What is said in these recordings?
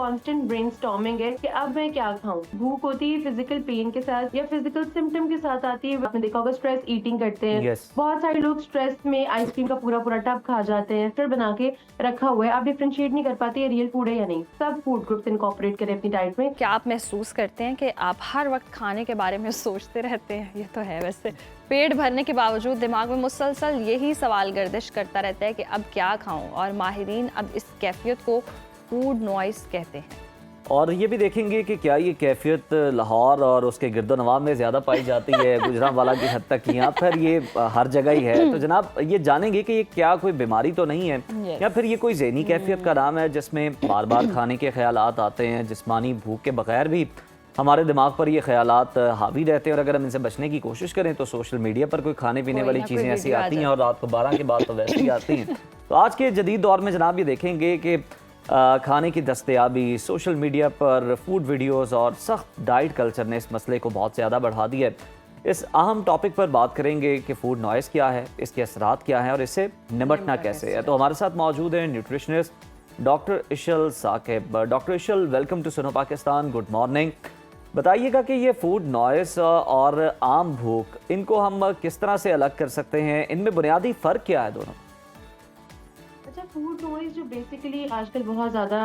Constant brainstorming है कि अब मैं क्या खाऊं। भूख होती है फिजिकल पेन के साथ या फिजिकल सिम्टम के साथ आती है। आपने देखा होगा स्ट्रेस ईटिंग करते हैं। यस। बहुत सारे लोग स्ट्रेस में आइसक्रीम का पूरा पूरा टब खा जाते हैं, फिर बना के रखा हुआ है, आप डिफरेंशिएट नहीं कर पाते ये रियल फूड है या नहीं। सब फूड ग्रुप्स इनकॉर्पोरेट करें अपनी डाइट में। क्या आप महसूस करते हैं कि आप हर वक्त खाने के बारे में सोचते रहते हैं? ये तो है वैसे। पेट भरने के बावजूद दिमाग में मुसलसल यही सवाल गर्दिश करता रहता है कि अब क्या खाऊं, और माहिरीन अब इस कैफियत को फूड नॉइस कहते हैं। और ये भी देखेंगे कि क्या ये कैफियत लाहौर और उसके गिरदोनवा में ज़्यादा पाई जाती है, गुजरांवाला की हद तक, या फिर ये हर जगह ही है। तो जनाब ये जानेंगे कि ये क्या कोई बीमारी तो नहीं है, या फिर ये कोई ज़हनी कैफियत का नाम है जिसमें बार बार खाने के ख्यालात आते हैं, जिस्मानी भूख के बगैर भी हमारे दिमाग पर ये ख्यालात हावी रहते हैं। और अगर हम इनसे बचने की कोशिश करें तो सोशल मीडिया पर कोई खाने पीने वाली चीज़ें ऐसी आती हैं, और रात को 12 के बाद तो वैसे ही आती हैं। तो आज के जदीद दौर में जनाब ये देखेंगे कि खाने की दस्तयाबी, सोशल मीडिया पर फूड वीडियोस और सख्त डाइट कल्चर ने इस मसले को बहुत ज़्यादा बढ़ा दिया है। इस अहम टॉपिक पर बात करेंगे कि फूड नॉइस क्या है, इसके असरात क्या हैं और इससे निपटना कैसे है। तो हमारे साथ मौजूद हैं nutritionist doctor Ishal Saqib. Doctor Ishal, welcome to Suno Pakistan, good morning. बताइएगा कि ये फूड नॉइस और आम भूख, इनको हम किस तरह से अलग कर सकते हैं, इनमें बुनियादी फ़र्क क्या है दोनों? अच्छा, फूड नॉइज जो बेसिकली आजकल बहुत ज़्यादा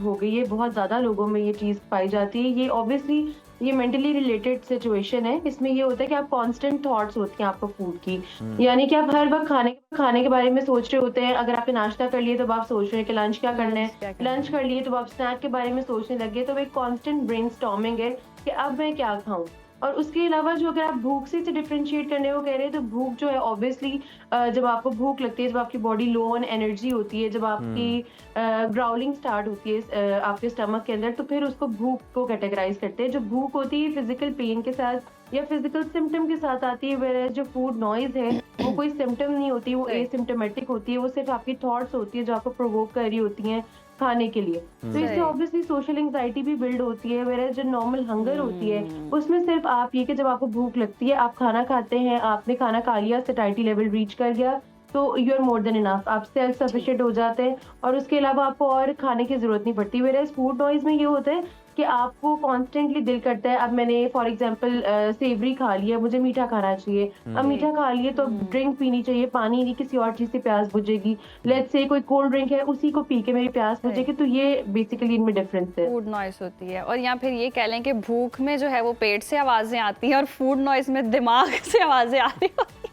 हो गई है, बहुत ज़्यादा लोगों में ये चीज़ पाई जाती है। ये ऑब्वियसली ये मेंटली रिलेटेड सिचुएशन है। इसमें ये होता है कि आप कांस्टेंट थॉट्स होती हैं आपको फूड की, यानी कि आप हर वक्त खाने के बारे में सोच रहे होते हैं। अगर आपने नाश्ता कर लिया तो आप सोच रहे हैं कि लंच क्या करना है, लंच कर लिए तो आप स्नैक के बारे में सोचने लगे। तो एक कांस्टेंट ब्रेनस्टॉर्मिंग है कि अब मैं क्या खाऊं। और उसके अलावा जो अगर आप भूख से डिफरेंशिएट करने को कह रहे हैं, तो भूख जो है ऑब्वियसली जब आपको भूख लगती है, जब आपकी बॉडी लो ऑन एनर्जी होती है, जब आपकी ग्राउलिंग स्टार्ट होती है आपके स्टमक के अंदर, तो फिर उसको भूख को कैटेगराइज करते हैं। जो भूख होती है फिजिकल पेन के साथ या फिजिकल सिम्टम के साथ आती है, वेयर जो फूड नॉइज है वो कोई सिम्टम नहीं होती, वो एसिम्टोमेटिक होती है। वो सिर्फ आपकी थॉट्स होती है जो आपको प्रोवोक कर रही होती हैं खाने के लिए। तो इससे ऑब्वियसली सोशल एंजाइटी भी बिल्ड होती है। वेयर जो नॉर्मल हंगर होती है उसमें सिर्फ आप ये कि जब आपको भूख लगती है, आप खाना खाते हैं, आपने खाना खा लिया, सैटिस्फैक्टरी लेवल रीच कर गया, तो you are more than enough, आप सेल्फ सफिशिएंट हो जाते हैं और उसके अलावा आपको और खाने की जरूरत नहीं पड़ती। वेयर फूड नॉइज में ये होता है कि आपको कॉन्स्टेंटली दिल करता है, अब मैंने फॉर एग्जाम्पल सेवरी खा लिया, मुझे मीठा खाना चाहिए। अब मीठा खा लिए तो ड्रिंक पीनी चाहिए, पानी नहीं, किसी और चीज से प्यास बुझेगी। लेट्स से कोई कोल्ड ड्रिंक है, उसी को पी के मेरी प्यास बुझेगी। तो ये बेसिकली इनमें डिफरेंस है। फूड नॉइस होती है, और या फिर ये कह लें कि भूख में जो है वो पेट से आवाजें आती हैं और फूड नॉइस में दिमाग से आवाजें आ रही होती हैं।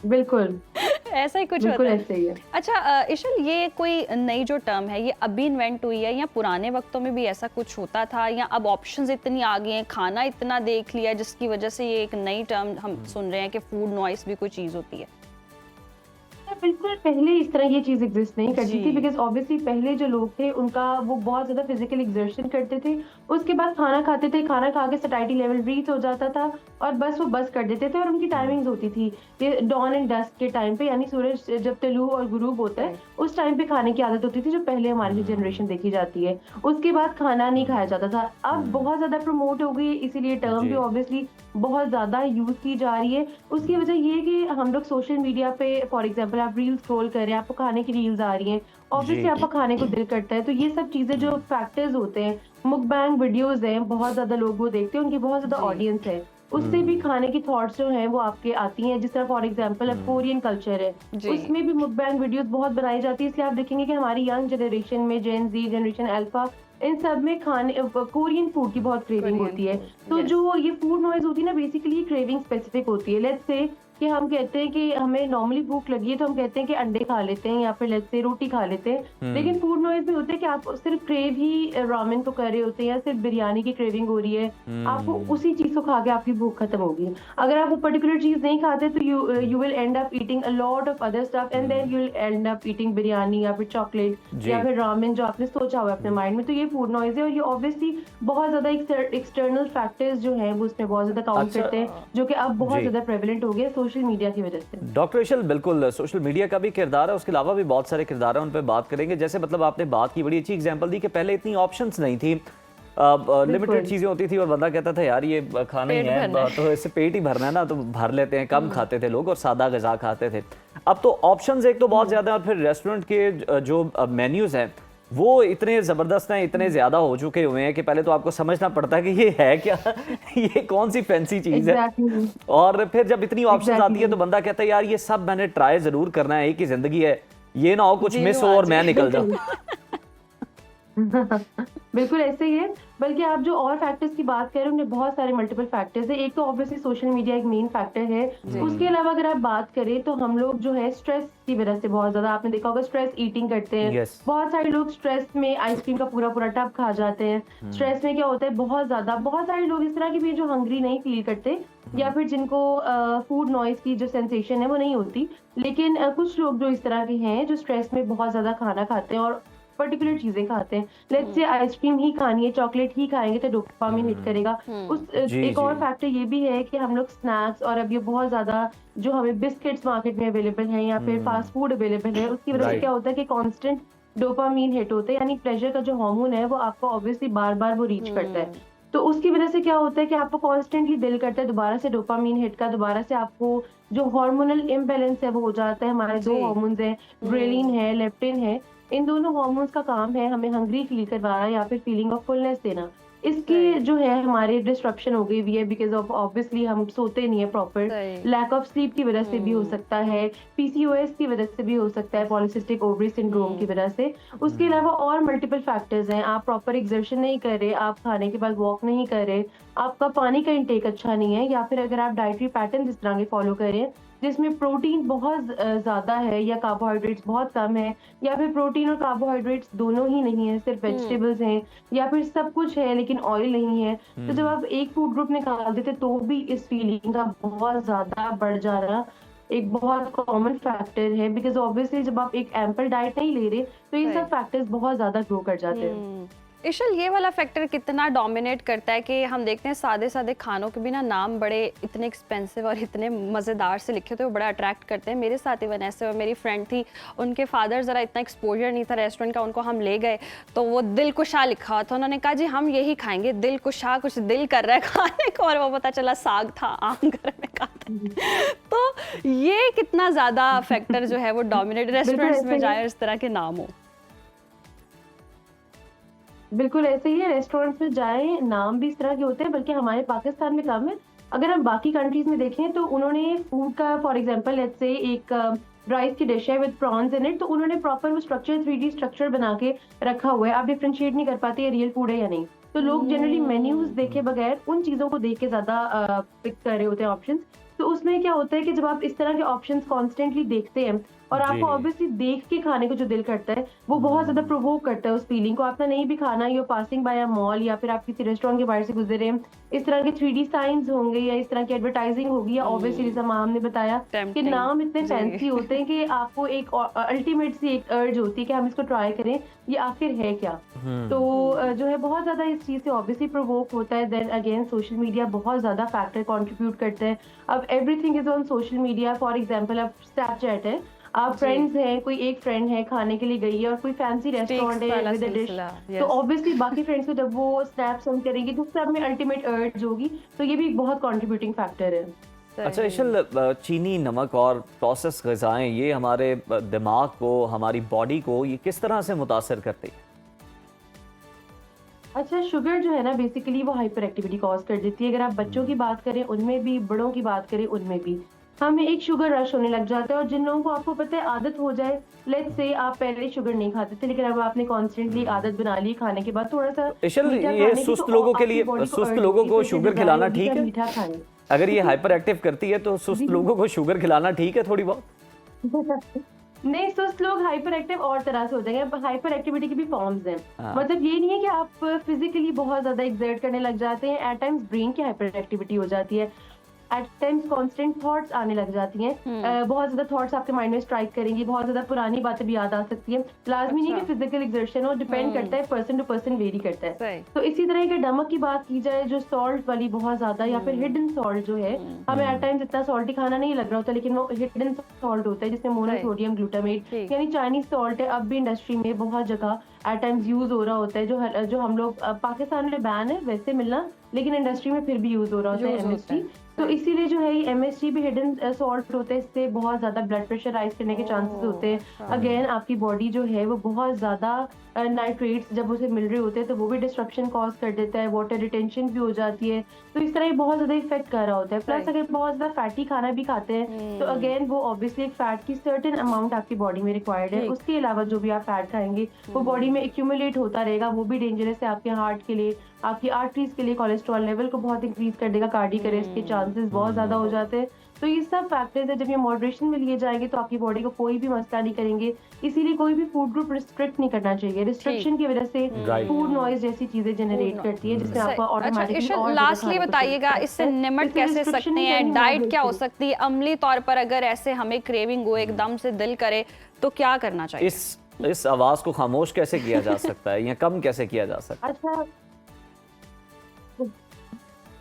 बिल्कुल ऐसा ही कुछ होता है। ऐसे ही है। अच्छा इशल, ये कोई नई जो टर्म है ये अभी इन्वेंट हुई है या पुराने वक्तों में भी ऐसा कुछ होता था, या अब ऑप्शंस इतनी आ गई हैं, खाना इतना देख लिया जिसकी वजह से ये एक नई टर्म हम सुन रहे हैं कि फूड नॉइस भी कोई चीज़ होती है? बिल्कुल, पहले इस तरह ये चीज एग्जिस्ट नहीं करती थी, बिकॉज ऑब्वियसली पहले जो लोग थे उनका वो बहुत ज्यादा फिजिकल एक्सर्शन करते थे, उसके बाद खाना खाते थे, खाना खा के सैटिस्फैक्टरी लेवल रीच हो जाता था और बस वो बस कर देते थे। और उनकी टाइमिंग्स होती थी ये डॉन एंड डस्क के टाइम पे, यानी सूरज जब तलू और गुरूब होता है उस टाइम पे खाने की आदत होती थी, जो पहले हमारी जनरेशन देखी जाती है। उसके बाद खाना नहीं खाया जाता था। अब बहुत ज्यादा प्रमोट हो गई, इसीलिए टर्म भी ऑब्वियसली बहुत ज्यादा यूज की जा रही है। उसकी वजह ये है कि हम लोग सोशल मीडिया पे फॉर एग्जाम्पल आप रील स्क्रॉल कर रहे हैं, आपको खाने की रील्स आ रही हैं, ऑब्वियसली आपको खाने को दिल करता है। तो ये सब चीजें जो फैक्टर्स होते हैं, मुकबैंग वीडियोस हैं, बहुत ज्यादा लोग वो देखते हैं, उनकी बहुत ज्यादा ऑडियंस है, उससे भी खाने की थॉट्स जो हैं वो आपके आती हैं। जिस तरह फॉर एग्जांपल अब कोरियन कल्चर है, उसमें भी मुकबैंग वीडियोस बहुत बनाई जाती है। इसलिए आप देखेंगे कि हमारी यंग जनरेशन में, जेन जी, जनरेशन अल्फा, इन सब में खाने कोरियन फूड की बहुत क्रेविंग होती है। तो जो ये फूड नॉइज होती है ना, बेसिकली क्रेविंग स्पेसिफिक होती है। लेट्स से कि हम कहते हैं कि हमें नॉर्मली भूख लगी है तो हम कहते हैं कि अंडे खा लेते हैं या फिर लेट्स से रोटी खा लेते हैं, लेकिन फूड नॉइज में होता है कि आप सिर्फ क्रेव ही रामेन को कर रहे होते हैं या सिर्फ बिरयानी की क्रेविंग हो रही है, आपको उसी चीज को खा के आपकी भूख खत्म होगी। अगर आप वो पर्टिकुलर चीज नहीं खाते तो you will end up eating a lot of other stuff and then you will end up eating biryani या फिर चॉकलेट या फिर रामेन जो आपने सोचा हुआ अपने माइंड में। तो ये फूड नॉइज है और ये ऑब्वियसली बहुत ज्यादा एक्सटर्नल फैक्टर्स जो है वो उसमें बहुत ज्यादा काउंट करते हैं, जो कि अब बहुत ज्यादा प्रेवलेंट हो गया सोशल मीडिया की वजह से। डॉक्टर इशल, बिल्कुल सोशल मीडिया का भी किरदार है, उसके अलावा भी बहुत सारे किरदार हैं, उन पर बात करेंगे। जैसे मतलब आपने बात की, बड़ी अच्छी एग्जांपल दी कि पहले इतनी ऑप्शंस नहीं थी, लिमिटेड चीजें होती थी और बंदा कहता था यार ये खाना ही है तो इससे पेट ही भरना है ना, तो भर लेते हैं। कम खाते थे लोग और सादा ग़िज़ा खाते थे। अब तो ऑप्शंस एक तो बहुत ज़्यादा है, और फिर रेस्टोरेंट के जो मेन्यूज़ हैं वो इतने ज़बरदस्त हैं, इतने ज़्यादा हो चुके हुए हैं कि पहले तो आपको समझना पड़ता है कि ये है क्या ये कौन सी फैंसी चीज़ है। और फिर जब इतनी ऑप्शन आती है तो बंदा कहता है यार ये सब मैंने ट्राई ज़रूर करना है, एक ही ज़िंदगी है, ये ना हो कुछ मिस हो और मैं निकल जाऊँ। बिल्कुल ऐसे ही है। बल्कि आप जो और फैक्टर्स की बात कर रहे हैं उनमें बहुत सारे मल्टीपल फैक्टर्स है। एक तो ऑब्वियसली सोशल मीडिया एक मेन फैक्टर है। उसके अलावा अगर आप बात करें तो हम लोग जो है स्ट्रेस की वजह से बहुत ज्यादा, आपने देखा होगा स्ट्रेस ईटिंग करते हैं। Yes. बहुत सारे लोग स्ट्रेस में आइसक्रीम का पूरा टब खा जाते हैं। स्ट्रेस में क्या होता है बहुत सारे लोग इस तरह के भी जो हंग्री नहीं फील करते या फिर जिनको फूड नॉइज की जो सेंसेशन है वो नहीं होती, लेकिन कुछ लोग जो इस तरह के हैं जो स्ट्रेस में बहुत ज्यादा खाना खाते हैं और पर्टिकुलर चीजें खाते हैं। लेट्स से आइसक्रीम ही खानी है, चॉकलेट ही खाएंगे तो डोपामिन हिट करेगा। एक और फैक्टर ये भी है कि हम लोग स्नैक्स और अब ये बहुत ज्यादा जो हमें बिस्किट्स मार्केट में अवेलेबल हैं या फिर फास्ट फूड अवेलेबल है, उसकी वजह से क्या होता है कि कांस्टेंट डोपामिन हिट होते हैं, यानी प्लेजर का जो हार्मोन है वो आपको ऑब्वियसली बार बार वो रीच करता है। तो उसकी वजह से क्या होता है कि आपको कॉन्स्टेंटली दिल करता है दोबारा से डोपामिन हिट का, दोबारा से आपको जो हार्मोनल इम्बैलेंस है वो हो जाता है। हमारे दो हार्मोन्स हैं, ग्रेलिन है, लेप्टिन है, इन दोनों हार्मोन्स का काम है हमें हंग्री फील करवाना या फिर फीलिंग ऑफ फुलनेस देना। इसकी जो है हमारे डिस्ट्रप्शन हो गई हुई है बिकॉज ऑफ ऑब्वियसली हम सोते नहीं है प्रॉपर, लैक ऑफ स्लीप की वजह से भी हो सकता है, पीसीओएस की वजह से भी हो सकता है, पॉलिसिस्टिक ओवरी सिंड्रोम की वजह से। उसके अलावा और मल्टीपल फैक्टर्स हैं। आप प्रॉपर एक्सर्शन नहीं कर रहे, आप खाने के बाद वॉक नहीं कर रहे, आपका पानी का इंटेक अच्छा नहीं है, या फिर अगर आप डाइटरी पैटर्न इस तरह के फॉलो करें जिसमें प्रोटीन बहुत ज्यादा है या कार्बोहाइड्रेट्स बहुत कम है, या फिर प्रोटीन और कार्बोहाइड्रेट्स दोनों ही नहीं है, सिर्फ वेजिटेबल्स हैं, या फिर सब कुछ है लेकिन ऑयल नहीं है, तो जब आप एक फूड ग्रुप निकाल देते तो भी इस फीलिंग का बहुत ज्यादा बढ़ जाना एक बहुत कॉमन फैक्टर है। बिकॉज ऑब्वियसली जब आप एक एम्पल डाइट नहीं ले रहे तो ये सब फैक्टर्स बहुत ज्यादा ग्रो कर जाते हैं। इशल, ये वाला फैक्टर कितना डोमिनेट करता है कि हम देखते हैं सादे सादे खानों के भी ना नाम बड़े इतने एक्सपेंसिव और इतने मज़ेदार से लिखे होते हैं, वो बड़ा अट्रैक्ट करते हैं। मेरे साथ इवन ऐसे, और मेरी फ्रेंड थी, उनके फादर ज़रा इतना एक्सपोजर नहीं था रेस्टोरेंट का, उनको हम ले गए तो वो दिल कुशा लिखा हुआ था, उन्होंने कहा जी हम यही खाएंगे, दिल कुशा, कुछ दिल कर रहा है खाने को, और वो पता चला साग था, आम घर में खाता। तो ये कितना ज़्यादा फैक्टर जो है वो डोमिनेट रेस्टोरेंट्स में जाए इस तरह के नाम हो। बिल्कुल ऐसे ही है, रेस्टोरेंट्स में जाएं नाम भी इस तरह के होते हैं, बल्कि हमारे पाकिस्तान में कम है। अगर हम बाकी कंट्रीज में देखें तो उन्होंने फूड का फॉर एग्जांपल लेट्स से एक राइस की डिश है विद प्रॉन्स इन इट, तो उन्होंने प्रॉपर वो स्ट्रक्चर 3D स्ट्रक्चर बना के रखा हुआ है। आप डिफरेंशिएट नहीं कर पाते ये रियल फूड है या नहीं, तो लोग जनरली मेन्यूज देखे बगैर उन चीजों को देख के ज्यादा पिक कर रहे होते हैं ऑप्शंस। तो उसमें क्या होता है कि जब आप इस तरह के ऑप्शंस कॉन्स्टेंटली देखते हैं और आपको ऑब्वियसली देख के खाने को जो दिल करता है वो बहुत ज्यादा प्रोवोक करता है उस फीलिंग को। आपने नहीं भी खाना, you passing by a mall या फिर आप किसी रेस्टोरेंट के बाहर से गुजरे हैं, इस तरह के 3D साइंस होंगे या इस तरह की एडवर्टाइजिंग होगी, या ऑब्वियसली जैसा माम ने बताया कि नाम इतने फैंसी होते हैं कि आपको एक अल्टीमेट सी एक अर्ज होती है कि हम इसको ट्राई करें, ये आखिर है क्या। तो जो है बहुत ज्यादा इस चीज से ऑब्वियसली प्रोवोक होता है। देन अगेन सोशल मीडिया बहुत ज्यादा फैक्टर कंट्रीब्यूट करता है। अब everything is on social media. For example अब स्नैपचैट है, आप फ्रेंड्स हैं, कोई एक फ्रेंड है खाने के लिए गई है और कोई फैंसी रेस्टोरेंट है विद अ डिश, तो ऑब्वियसली बाकी फ्रेंड्स को जब वो स्नैप सेंड करेंगे तो सब में अल्टीमेट अर्ज होगी, तो ये भी एक बहुत कंट्रीब्यूटिंग फैक्टर है। अच्छा इशल, चीनी, नमक और प्रोसेस ग़िज़ाएं ये हमारे दिमाग को, हमारी बॉडी को ये किस तरह से मुतासर करती है? अच्छा, शुगर जो है ना बेसिकली वो हाइपर एक्टिविटी कॉज कर देती है। अगर आप बच्चों की बात करें उनमें भी, बड़ों की बात करें उनमें भी, हमें एक शुगर रश होने लग जाता है। और जिन लोगों को आपको पता है आदत हो जाए, लेट्स से आप पहले शुगर नहीं खाते थे लेकिन अब आपने कॉन्स्टेंटली आदत बना ली खाने के बाद थोड़ा सा इशल, ये सुस्त लोगों के लिए, सुस्त लोगों को शुगर खिलाना ठीक है? मीठा खाएं। अगर ये हाइपर एक्टिव करती है तो सुस्त लोगों को शुगर खिलाना ठीक है थोड़ी बहुत? नहीं, सुस्त लोग हाइपर एक्टिव और तरह से हो जाएंगे। हाइपर एक्टिविटी की भी फॉर्म्स हैं। मतलब ये नहीं है कि आप फिजिकली बहुत ज्यादा एक्सर्ट करने लग जाते हैं, एट टाइम्स ब्रेन की हाइपर एक्टिविटी हो जाती है, एट टाइम्स कॉन्स्टेंट थॉट्स आने लग जाती हैं। बहुत ज्यादा थॉट्स आपके माइंड में स्ट्राइक करेंगी, बहुत ज्यादा पुरानी बातें भी याद आ सकती हैं। लाजमी नहीं कि फिजिकल एक्सर्शन हो, डिपेंड करता है, पर्सन टू पर्सन वेरी करता है। तो इसी तरह के नमक की बात की जाए, जो सॉल्ट वाली बहुत ज्यादा या फिर हिडन सॉल्ट जो है, हमें एट टाइम्स इतना सॉल्टी खाना नहीं लग रहा होता लेकिन वो हिडन सॉल्ट होता है जिसमें मोनोसोडियम ग्लूटामेट यानी चाइनीज सॉल्ट है। अब भी इंडस्ट्री में बहुत जगह एट टाइम्स यूज हो रहा होता है, जो हम लोग पाकिस्तान में बैन है वैसे मिलना, लेकिन इंडस्ट्री में फिर भी यूज हो रहा होता है MSG। तो इसीलिए जो है ये एमएसजी भी हिडन सॉल्ट होते हैं, इससे बहुत ज़्यादा ब्लड प्रेशर राइज करने के चांसेस होते हैं। अच्छा। अगेन आपकी बॉडी जो है वो बहुत ज़्यादा नाइट्रेट्स जब उसे मिल रहे होते हैं तो वो भी डिस्ट्रक्शन कॉज कर देता है, वाटर रिटेंशन भी हो जाती है, तो इस तरह ये बहुत ज़्यादा इफेक्ट कर रहा होता है। Plus Right. अगर बहुत ज़्यादा फैटी खाना भी खाते हैं तो अगेन वो ऑब्वियसली एक फैट की सर्टेन अमाउंट आपकी बॉडी में रिक्वायर्ड है, ठीक। उसके अलावा जो भी आप फैट खाएंगे वो बॉडी में एक्यूमुलेट होता रहेगा, वो भी डेंजरस है आपके हार्ट के लिए, आपकी आर्टरीज के लिए, कोलेस्ट्रॉल लेवल को बहुत इंक्रीज कर देगा, कार्डियक अरेस्ट के चांसेस बहुत ज्यादा हो जाते हैं। तो ये सब फैक्टर्स है, जब ये मॉडरेशन में लिए जाएंगे तो आपकी बॉडी को कोई भी मसला नहीं करेंगे। इसीलिए कोई भी फूड ग्रुप रिस्ट्रिक्ट नहीं करना चाहिए, रिस्ट्रिक्शन की वजह से Right. फूड नॉइज जैसी चीजें जनरेट करती है जिससे आपको अच्छा ऑटोमेटिकली ईशल, लास्टली बताइएगा इससे निमट कैसे सकते हैं, डाइट क्या हो सकती है अमली तौर पर, अगर ऐसे हमें क्रेविंग हो एकदम से दिल करे तो क्या करना चाहिए? इस आवाज को खामोश कैसे किया जा सकता है या कम कैसे किया जा सकता है? अच्छा,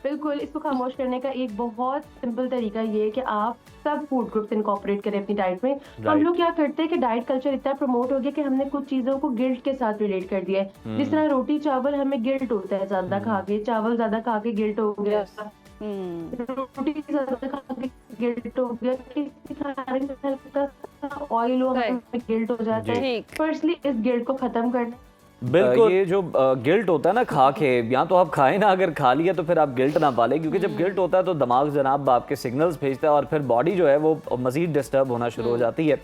बिल्कुल, इसको खामोश करने का एक बहुत सिंपल तरीका ये है कि आप सब फूड ग्रुप्स इनकॉर्पोरेट करें अपनी डाइट में। हम लोग क्या करते हैं कि डाइट कल्चर इतना प्रमोट हो गया कि हमने कुछ चीजों को गिल्ट के साथ रिलेट कर दिया है। जिस तरह रोटी चावल हमें गिल्ट होता है ज्यादा खा के, चावल ज्यादा खा के गिल्ट हो गया, रोटी ज्यादा खा के गिल्ट हो गया, किसी खाने में हल्का सा ऑयल हो हमें गिल्ट हो जाता है। ठीक। फर्स्टली इस गिल्ट को खत्म करना, बिल्कुल। ये जो गिल्ट होता है ना खा के, या तो आप खाएं ना, अगर खा लिया तो फिर आप गिल्ट ना पालें, क्योंकि जब गिल्ट होता है तो दिमाग जनाब आपके सिग्नल्स भेजता है और फिर बॉडी जो है वो मजीद डिस्टर्ब होना शुरू हो जाती है।